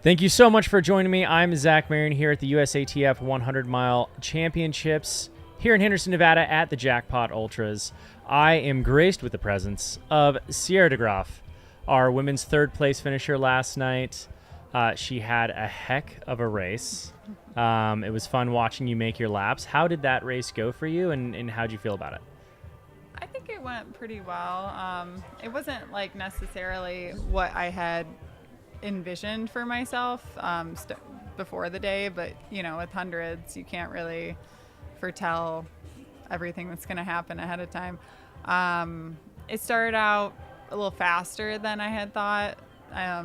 Thank you so much for joining me. I'm Zach Marion here at the USATF 100-mile championships here in Henderson, Nevada at the Jackpot Ultras. I am graced with the presence of Sierra Degroff, our women's third-place finisher last night. She had a heck of a race. It was fun watching you make your laps. How did that race go for you, and how did you feel about it? I think it went pretty well. It wasn't like necessarily what I had envisioned for myself before the day, but with hundreds you can't really foretell everything that's going to happen ahead of time. It started out a little faster than I had thought. I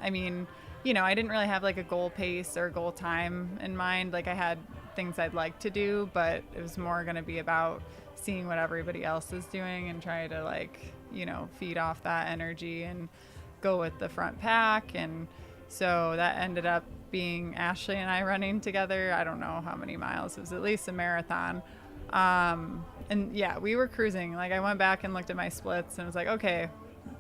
didn't really have like a goal pace or goal time in mind. Like I had things I'd like to do, but it was more going to be about seeing what everybody else is doing and try to feed off that energy and go with the front pack. And so that ended up being Ashley and I running together. I don't know how many miles. It was at least a marathon. And yeah, we were cruising. Like I went back and looked at my splits and was like, okay,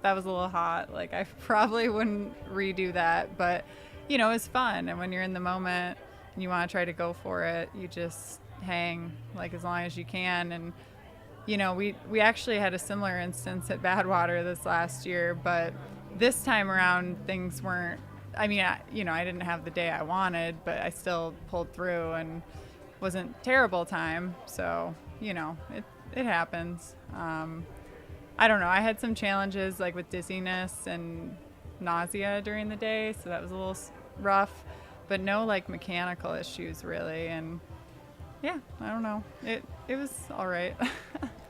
that was a little hot. Like I probably wouldn't redo that, but it was fun. And when you're in the moment and you want to try to go for it, you just hang like as long as you can. And we actually had a similar instance at Badwater this last year, but this time around things weren't, I didn't have the day I wanted, but I still pulled through and wasn't terrible time. So, it happens. I don't know. I had some challenges like with dizziness and nausea during the day. So that was a little rough, but no like mechanical issues really. And yeah, I don't know. It was all right.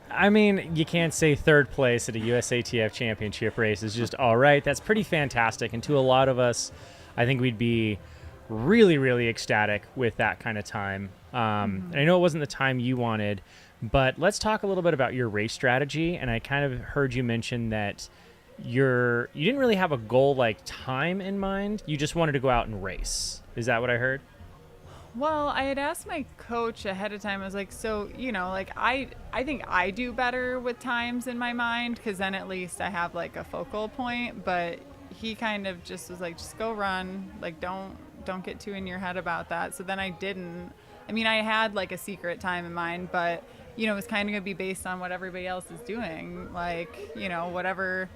I mean, you can't say third place at a USATF championship race is just all right. That's pretty fantastic. And to a lot of us, I think we'd be really, really ecstatic with that kind of time. And I know it wasn't the time you wanted, but let's talk a little bit about your race strategy. And I kind of heard you mention that you didn't really have a goal like time in mind. You just wanted to go out and race. Is that what I heard? Well, I had asked my coach ahead of time. I was like, so, I think I do better with times in my mind because then at least I have like a focal point. But he kind of just was like, just go run. Like, don't get too in your head about that. So then I didn't. I had like a secret time in mind, but, it was kind of going to be based on what everybody else is doing. Like, whatever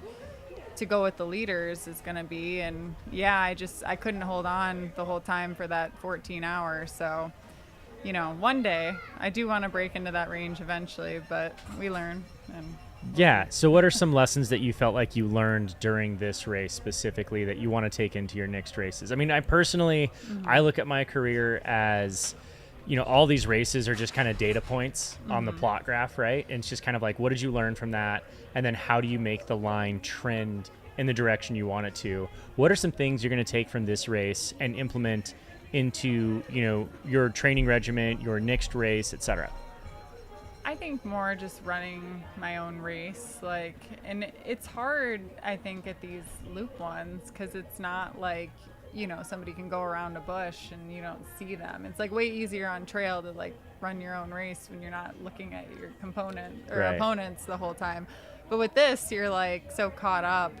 to go with the leaders is going to be. And yeah, I couldn't hold on the whole time for that 14 hours. So, one day I do want to break into that range eventually, but we learn. Yeah. So what are some lessons that you felt like you learned during this race specifically that you want to take into your next races? I personally, I look at my career as, all these races are just kind of data points on the plot graph, right? And it's just kind of like, what did you learn from that? And then how do you make the line trend in the direction you want it to? What are some things you're going to take from this race and implement into, your training regimen, your next race, etc.? I think more just running my own race, and it's hard, I think, at these loop ones because it's not like, somebody can go around a bush and you don't see them. It's like way easier on trail to like run your own race when you're not looking at your opponents the whole time. But with this, you're like so caught up.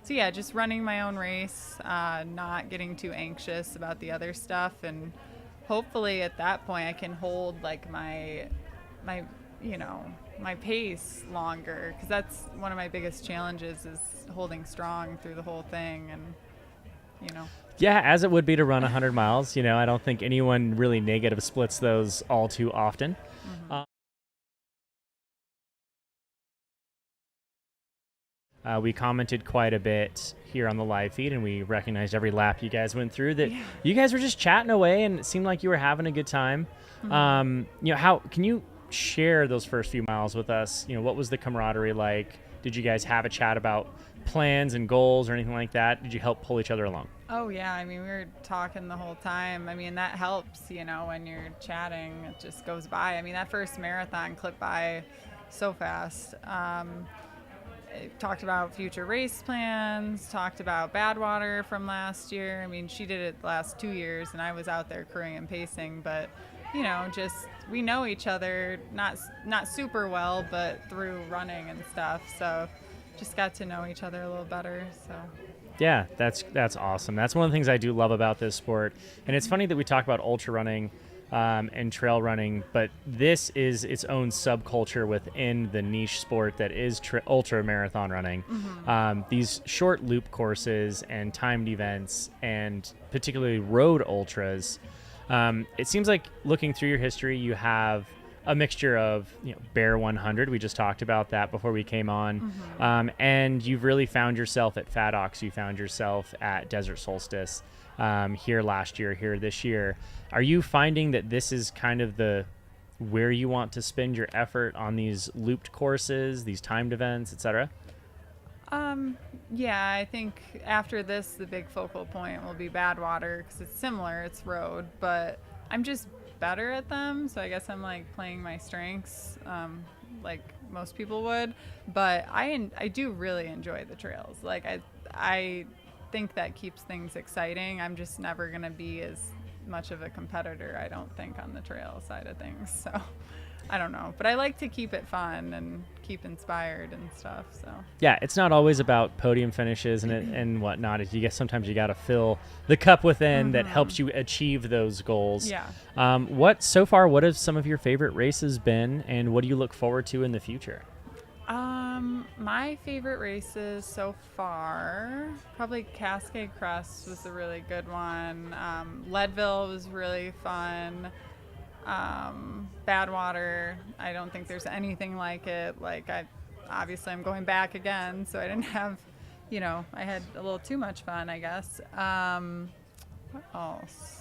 So yeah, just running my own race, not getting too anxious about the other stuff, and hopefully at that point I can hold like my pace longer, because that's one of my biggest challenges is holding strong through the whole thing. And yeah, as it would be to run 100 miles. I don't think anyone really negative splits those all too often. We commented quite a bit here on the live feed, and we recognized every lap you guys went through that you guys were just chatting away, and it seemed like you were having a good time. How can you share those first few miles with us? What was the camaraderie like? Did you guys have a chat about plans and goals or anything like that? Did you help pull each other along? Oh yeah, we were talking the whole time. That helps, when you're chatting, it just goes by. That first marathon clipped by so fast. Talked about future race plans, talked about Badwater from last year. She did it the last 2 years and I was out there crewing and pacing, but just we know each other not super well, but through running and stuff. So just got to know each other a little better. So Yeah, that's awesome. That's one of the things I do love about this sport. And it's funny that we talk about ultra running and trail running, but this is its own subculture within the niche sport that is ultra marathon running. These short loop courses and timed events, and particularly road ultras. It seems like looking through your history, you have a mixture of Bear 100. We just talked about that before we came on. And you've really found yourself at Fat Ox. You found yourself at Desert Solstice here last year, here this year. Are you finding that this is kind of where you want to spend your effort on these looped courses, these timed events, etc.? Yeah, I think after this, the big focal point will be Badwater, because it's similar, it's road, but I'm just better at them, so I guess I'm like playing my strengths like most people would, but I do really enjoy the trails. Like I think that keeps things exciting. I'm just never gonna be as much of a competitor, I don't think, on the trail side of things, so I don't know, but I like to keep it fun and keep inspired and stuff. So yeah, it's not always about podium finishes and whatnot. Sometimes you got to fill the cup within that helps you achieve those goals. Yeah. What have some of your favorite races been, and what do you look forward to in the future? My favorite races so far, probably Cascade Crest was a really good one. Leadville was really fun. Badwater, I don't think there's anything like it. Like obviously I'm going back again, so I didn't have, I had a little too much fun, I guess. What else?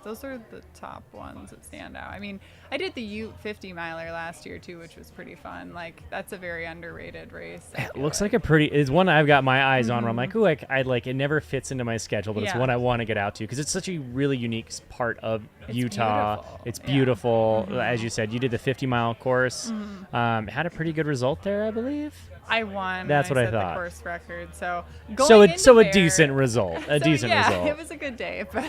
Those are the top ones that stand out. I mean, I did the Ute 50 miler last year too, which was pretty fun. Like that's a very underrated race. It looks like it's one I've got my eyes on where I'm like, ooh, I like it never fits into my schedule, but it's one I want to get out to because it's such a really unique part of Utah. Beautiful. It's beautiful. As you said, you did the 50-mile course. Had a pretty good result there, I believe. I won. That's what I thought. The course record. So a decent result. A decent result. It was a good day, but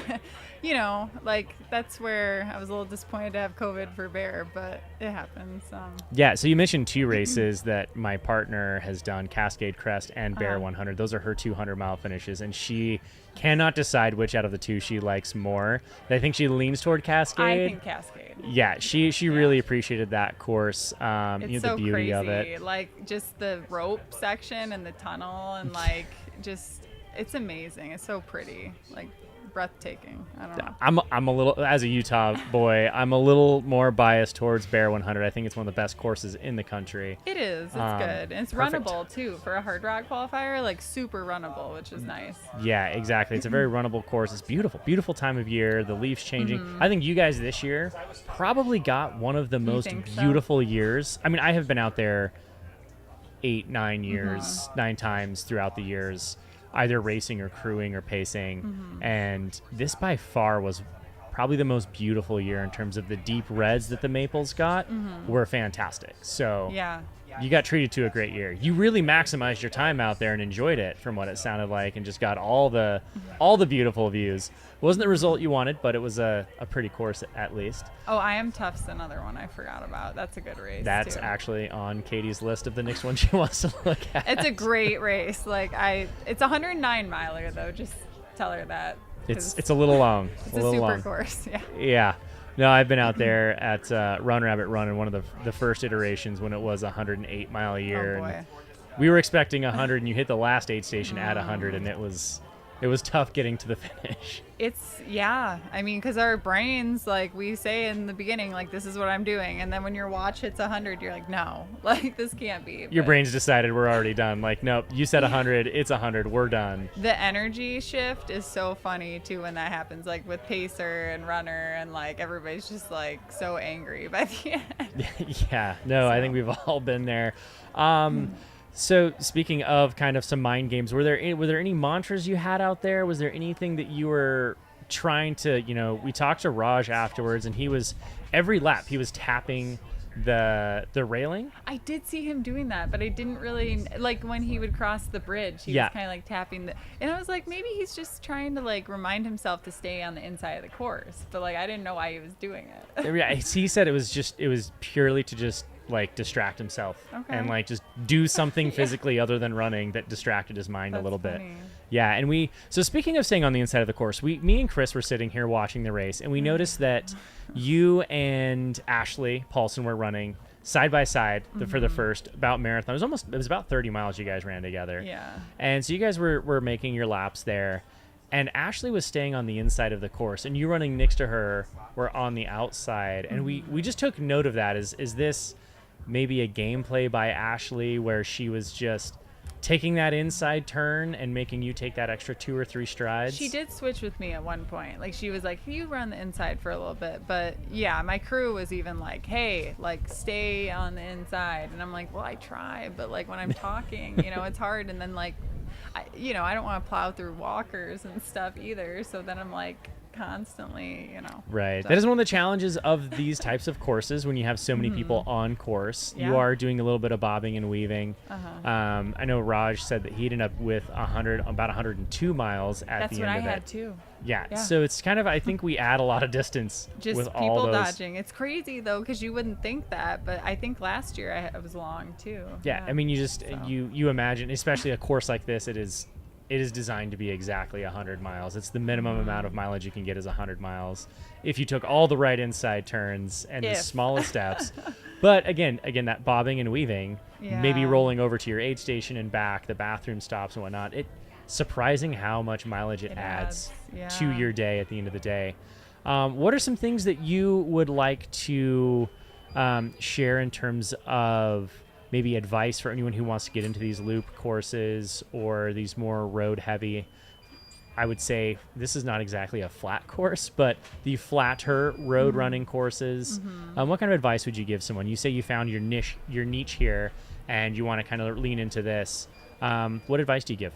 like that's where I was a little disappointed to have COVID for Bear, but it happens. Yeah. So you mentioned two races that my partner has done: Cascade Crest and Bear 100. Those are her 200-mile finishes, and she cannot decide which out of the two she likes more. I think she leans toward Cascade. I think Cascade. Yeah, she really appreciated that course. It's the so beauty crazy. of it. Like just the rope section and the tunnel and like just it's amazing. It's so pretty. Like breathtaking. I don't know. I'm a little, as a Utah boy, I'm a little more biased towards Bear 100. I think it's one of the best courses in the country. It is. It's good. And it's perfect. Runnable too for a hard rock qualifier, like super runnable, which is nice. Yeah, exactly. It's a very runnable course. It's beautiful time of year. The leaves changing. I think you guys this year probably got one of the most beautiful years. I mean, I have been out there 9 years, 9 times throughout the years, either racing or crewing or pacing. And this by far was probably the most beautiful year in terms of the deep reds that the maples got were fantastic. So yeah, you got treated to a great year. You really maximized your time out there and enjoyed it from what it sounded like, and just got all the beautiful views. Wasn't the result you wanted, but it was a pretty course at least. Oh, I Am Tough's another one I forgot about. That's a good race. That's too. Actually on Katie's list of the next one she wants to look at. It's a great race. Like it's a 109 miler though. Just tell her that. It's a little long. It's a little super long. course. Yeah. Yeah. No, I've been out there at Run Rabbit Run in one of the first iterations when it was a 108-mile a year. Oh boy. And we were expecting 100, and you hit the last aid station at 100, and it was tough getting to the finish. I mean, because our brains, like we say in the beginning, like this is what I'm doing, and then when your watch hits 100, you're like, no, like this can't be. Your brain's decided we're already done. Like, nope, you said 100, it's 100, we're done. The energy shift is so funny too when that happens, like with pacer and runner, and like everybody's just like so angry by the end. Yeah, no, I think we've all been there. So speaking of kind of some mind games, were there any mantras you had out there? Was there anything that you were trying to, we talked to Raj afterwards, and he was, every lap, he was tapping the railing. I did see him doing that, but I didn't really, like when he would cross the bridge, he was kind of like tapping and I was like, maybe he's just trying to like remind himself to stay on the inside of the course, but like I didn't know why he was doing it. Yeah, he said it was purely to just like distract himself and like just do something physically other than running that distracted his mind a little bit. Yeah, and so speaking of staying on the inside of the course, me and Chris were sitting here watching the race, and we noticed that you and Ashley Paulson were running side by side for the first bout marathon. It was about 30 miles you guys ran together. Yeah. And so you guys were making your laps there, and Ashley was staying on the inside of the course, and you running next to her were on the outside. And we just took note of that. Is this maybe a gameplay by Ashley where she was just taking that inside turn and making you take that extra 2 or 3 strides? She did switch with me at one point. Like, she was like, you run the inside for a little bit. But yeah, my crew was even like, hey, like, stay on the inside. And I'm like, well, I try, but like when I'm talking, it's hard. And then like, I don't want to plow through walkers and stuff either. So then I'm like constantly, Right. So. That is one of the challenges of these types of courses when you have so many people on course. Yeah. You are doing a little bit of bobbing and weaving. I know Raj said that he ended up with about 102 miles at the end of it. That's what I had too. Yeah. So it's kind of, I think we add a lot of distance just with people all those. Dodging. It's crazy though, because you wouldn't think that, but I think last year I was long too. Yeah. I mean, you imagine, especially a course like this, it is designed to be exactly 100 miles. It's the minimum amount of mileage you can get is 100 miles if you took all the right inside turns and the smallest steps. But again, that bobbing and weaving, maybe rolling over to your aid station and back, the bathroom stops and whatnot, surprising how much mileage it adds to your day at the end of the day. What are some things that you would like to share in terms of maybe advice for anyone who wants to get into these loop courses or these more road heavy? I would say this is not exactly a flat course, but the flatter road running courses. What kind of advice would you give someone? You say you found your niche here and you want to kind of lean into this. What advice do you give?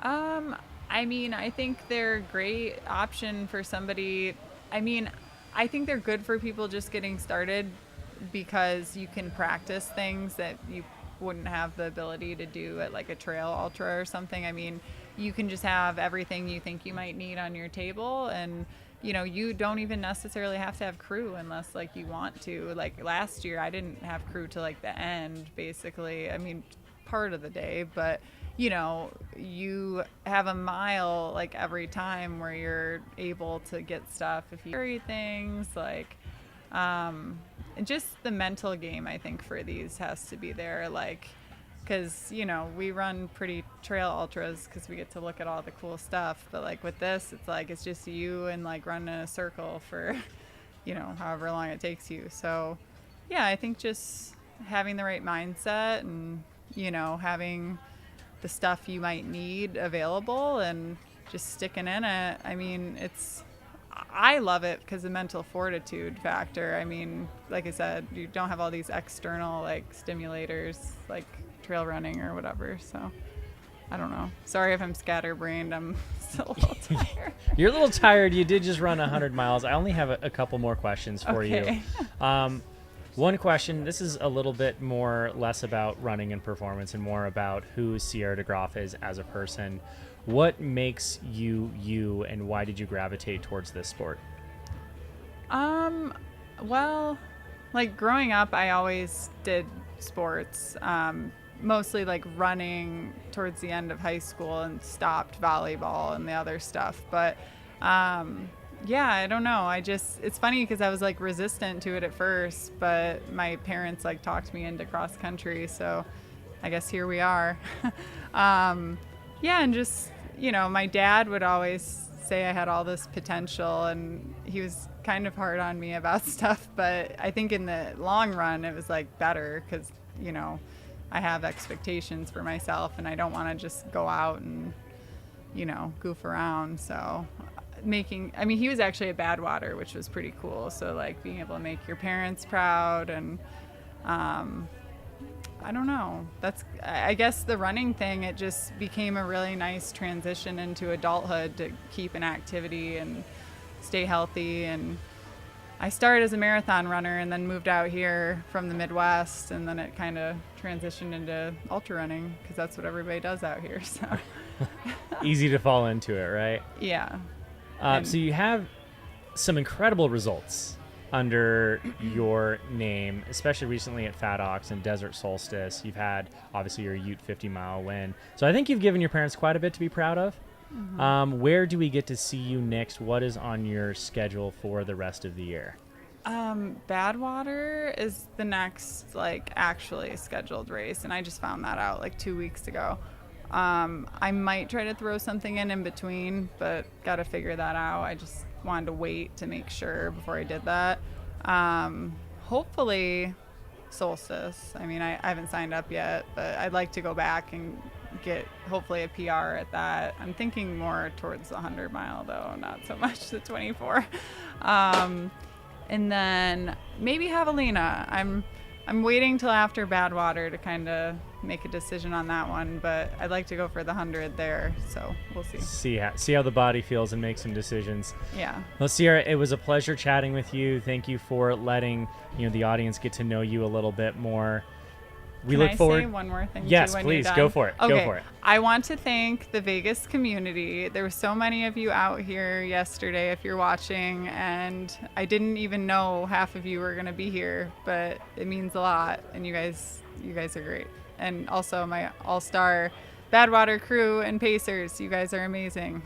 I mean, I think they're a great option for somebody. I mean, I think they're good for people just getting started, because you can practice things that you wouldn't have the ability to do at like a trail ultra or something. I mean, you can just have everything you think you might need on your table, and you don't even necessarily have to have crew unless like you want to. Like last year I didn't have crew till like the end, basically. I mean, part of the day, but you have a mile like every time where you're able to get stuff if you carry things like and just the mental game, I think, for these has to be there, like, because we run pretty trail ultras because we get to look at all the cool stuff, but like with this, it's like it's just you and like running in a circle for however long it takes you. So yeah, I think just having the right mindset and having the stuff you might need available and just sticking in it. I mean, I love it because the mental fortitude factor. I mean, like I said, you don't have all these external like stimulators like trail running or whatever. So I don't know. Sorry if I'm scatterbrained. I'm still a little tired. You're a little tired. You did just run 100 miles. I only have a couple more questions for you. One question, this is a little bit less about running and performance and more about who Sierra Degroff is as a person. What makes you you, and why did you gravitate towards this sport? Well, like growing up, I always did sports, mostly like running towards the end of high school, and stopped volleyball and the other stuff. But yeah, I don't know. It's funny because I was like resistant to it at first, but my parents like talked me into cross country. So I guess here we are. Yeah, and just, my dad would always say I had all this potential, and he was kind of hard on me about stuff, but I think in the long run it was like better because, I have expectations for myself and I don't want to just go out and, goof around. So he was actually a Badwater, which was pretty cool. So like being able to make your parents proud and, I don't know. I guess the running thing, it just became a really nice transition into adulthood to keep an activity and stay healthy. And I started as a marathon runner and then moved out here from the Midwest, and then it kind of transitioned into ultra running because that's what everybody does out here. So easy to fall into it, right? Yeah. So you have some incredible results under your name, especially recently at Fat Ox and Desert Solstice. You've had, obviously, your Ute 50-mile win. So I think you've given your parents quite a bit to be proud of. Where do we get to see you next? What is on your schedule for the rest of the year? Badwater is the next, like, actually scheduled race, and I just found that out, like, 2 weeks ago. I might try to throw something in between, but got to figure that out. I just wanted to wait to make sure before I did that. Hopefully Solstice. I mean, I haven't signed up yet, but I'd like to go back and get hopefully a PR at that. I'm thinking more towards the 100 mile though, not so much the 24. And then maybe Javelina. I'm waiting till after Badwater to kind of make a decision on that one, but I'd like to go for the 100 there, so we'll see. See how the body feels and make some decisions. Yeah. Well, Sierra, it was a pleasure chatting with you. Thank you for letting the audience get to know you a little bit more. We look forward. Can I say one more thing? Yes, too, when please you're go done? for it. Okay. Go for it. I want to thank the Vegas community. There were so many of you out here yesterday, if you're watching, and I didn't even know half of you were going to be here, but it means a lot, and you guys are great. And also my all-star Badwater crew and Pacers. You guys are amazing.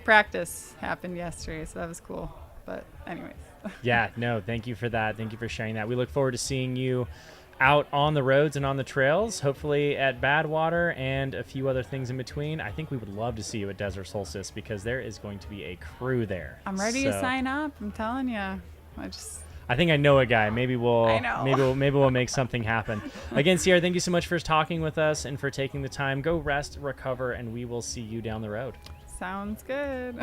Practice happened yesterday, so that was cool. But anyways. Yeah, no, thank you for that. Thank you for sharing that. We look forward to seeing you out on the roads and on the trails, hopefully at Badwater and a few other things in between. I think we would love to see you at Desert Solstice because there is going to be a crew there. I'm ready to sign up. I'm telling you. I think I know a guy. Maybe we'll make something happen. Again, Sierra, thank you so much for talking with us and for taking the time. Go rest, recover, and we will see you down the road. Sounds good.